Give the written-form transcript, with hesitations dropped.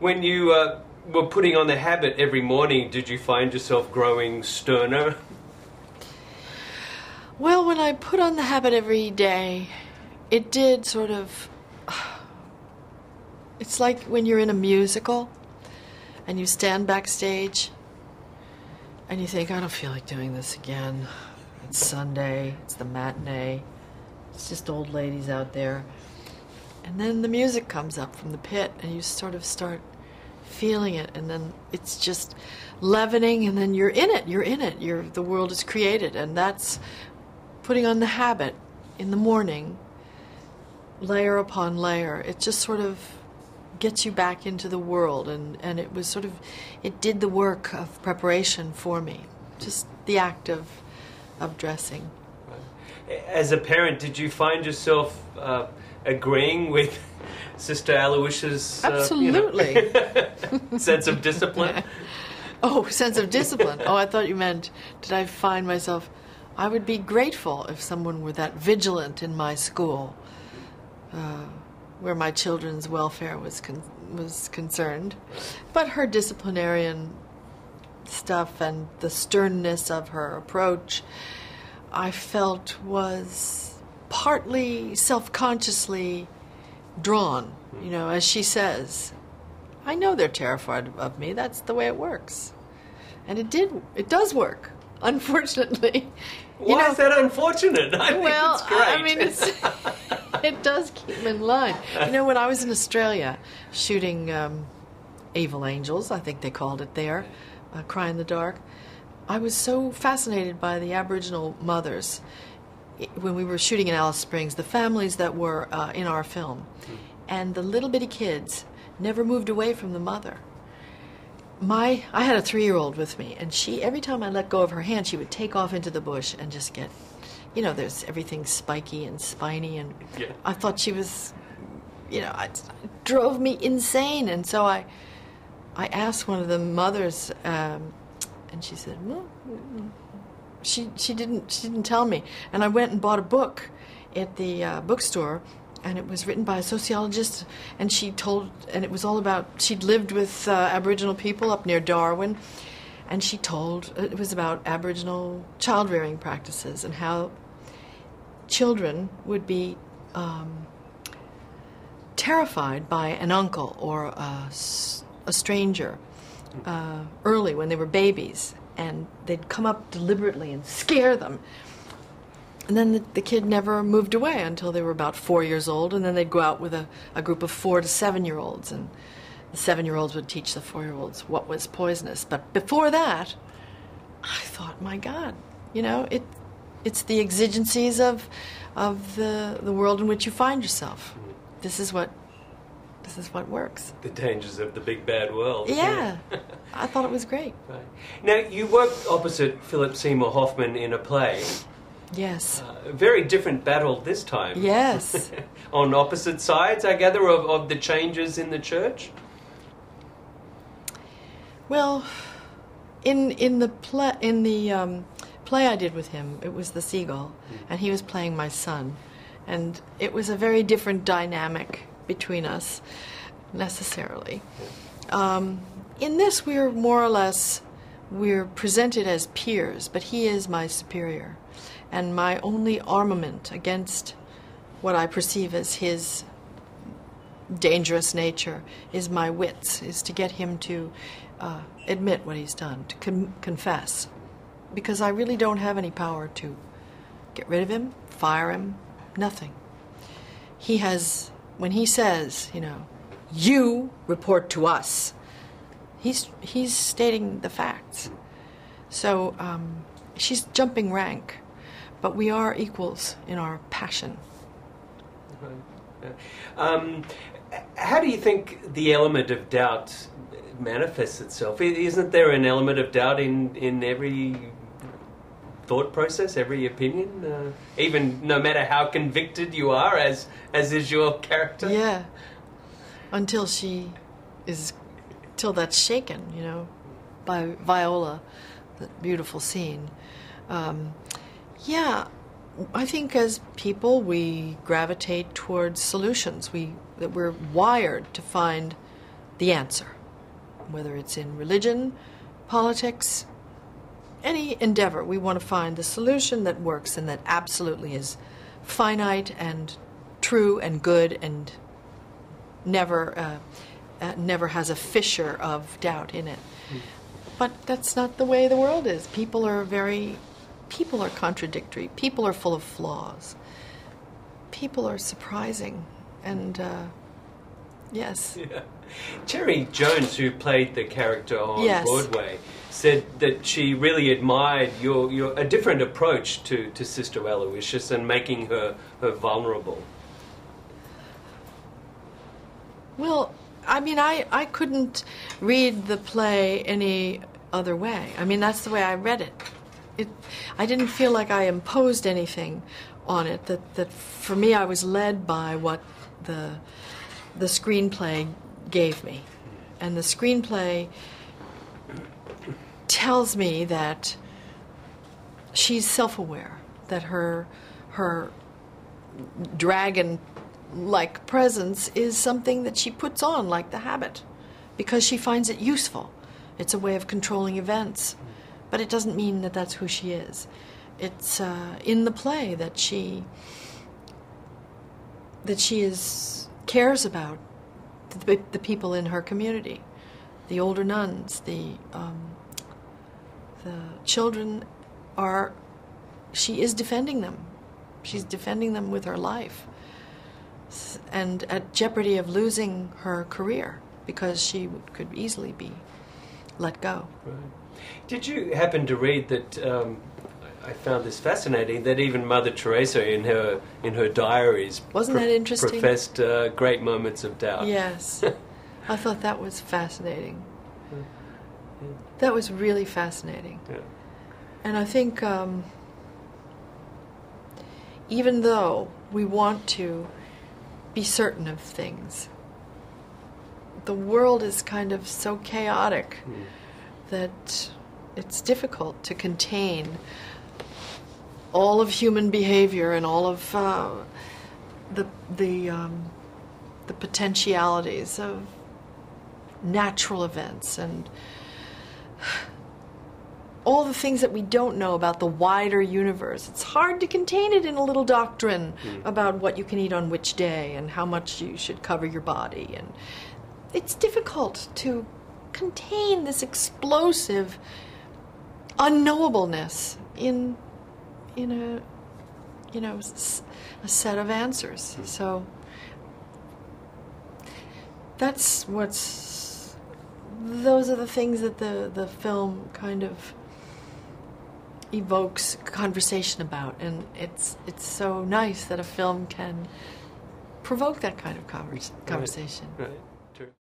When you were putting on the habit every morning, did you find yourself growing sterner? Well, when I put on the habit every day, it did sort of... It's like when you're in a musical and you stand backstage and you think, I don't feel like doing this again. It's Sunday, it's the matinee, it's just old ladies out there. And then the music comes up from the pit and you sort of start feeling it, and then it's just leavening, and then you're in it. The world is created, and that's putting on the habit in the morning, layer upon layer. It just sort of gets you back into the world, and it was sort of, it did the work of preparation for me, just the act of dressing. As a parent, did you find yourself agreeing with Sister Aloysius' Absolutely. sense of discipline? Oh, sense of discipline. Oh, I thought you meant, did I find myself... I would be grateful if someone were that vigilant in my school, where my children's welfare was concerned. But her disciplinarian stuff and the sternness of her approach, I felt was partly self-consciously drawn, as she says. I know they're terrified of me. That's the way it works. And it does work, unfortunately. Why is that unfortunate? I think it's great. I mean, it does keep them in line. When I was in Australia shooting Evil Angels, I think they called it there, Cry in the Dark, I was so fascinated by the Aboriginal mothers. When we were shooting in Alice Springs, the families that were in our film, and the little bitty kids never moved away from the mother. I had a 3-year-old with me, and she, every time I let go of her hand, she would take off into the bush and just get, there's everything spiky and spiny, and I thought she was, it drove me insane. And so I asked one of the mothers, and she said, well, she didn't tell me. And I went and bought a book at the bookstore, and it was written by a sociologist, and it was all about, she'd lived with Aboriginal people up near Darwin, and it was about Aboriginal child-rearing practices and how children would be terrified by an uncle or a stranger early when they were babies, and they'd come up deliberately and scare them. And then the kid never moved away until they were about 4 years old, and then they'd go out with a group of 4 to 7-year-olds, and the 7-year-olds would teach the 4-year-olds what was poisonous. But before that, I thought, my God, it's the exigencies of the world in which you find yourself. This is what works. The dangers of the big bad world. Yeah. I thought it was great. Right. Now, you worked opposite Philip Seymour Hoffman in a play. Yes. A very different battle this time. Yes. On opposite sides, I gather, of the changes in the church? Well, in the play I did with him, it was The Seagull, and he was playing my son. And it was a very different dynamic between us, necessarily. In this, we're presented as peers, but he is my superior. And my only armament against what I perceive as his dangerous nature is my wits, is to get him to admit what he's done, to confess. Because I really don't have any power to get rid of him, fire him, nothing. He has, when he says, you report to us, he's stating the facts. So she's jumping rank. But we are equals in our passion. How do you think the element of doubt manifests itself? Isn't there an element of doubt in every thought process, every opinion? Even no matter how convicted you are, as is your character? Yeah. Until that's shaken, by Viola, that beautiful scene. Yeah, I think as people we gravitate towards solutions. That we're wired to find the answer, whether it's in religion, politics, any endeavor. We want to find the solution that works and that absolutely is finite and true and good and never has a fissure of doubt in it. But that's not the way the world is. People are contradictory. People are full of flaws. People are surprising. And, yes. Yeah. Terry Jones, who played the character on Yes. Broadway, said that she really admired a different approach to Sister Aloysius and making her vulnerable. Well, I mean, I couldn't read the play any other way. I mean, that's the way I read it. I didn't feel like I imposed anything on it. That for me, I was led by what the screenplay gave me. And the screenplay tells me that she's self-aware, that her dragon-like presence is something that she puts on like the habit because she finds it useful. It's a way of controlling events, but it doesn't mean that that's who she is. It's in the play that she cares about the people in her community, the older nuns, the children she is defending them. She's defending them with her life, and at jeopardy of losing her career because she could easily be let go. Right. Did you happen to read that? I found this fascinating. That even Mother Teresa, in her diaries, Wasn't that interesting? Professed great moments of doubt. Yes, I thought that was fascinating. Yeah. That was really fascinating. Yeah. And I think even though we want to be certain of things, the world is kind of so chaotic that it's difficult to contain all of human behavior and all of the potentialities of natural events and all the things that we don't know about the wider universe. It's hard to contain it in a little doctrine about what you can eat on which day and how much you should cover your body. And it's difficult to contain this explosive unknowableness in a set of answers. So those are the things that the film kind of evokes conversation about, and it's so nice that a film can provoke that kind of conversation. Right.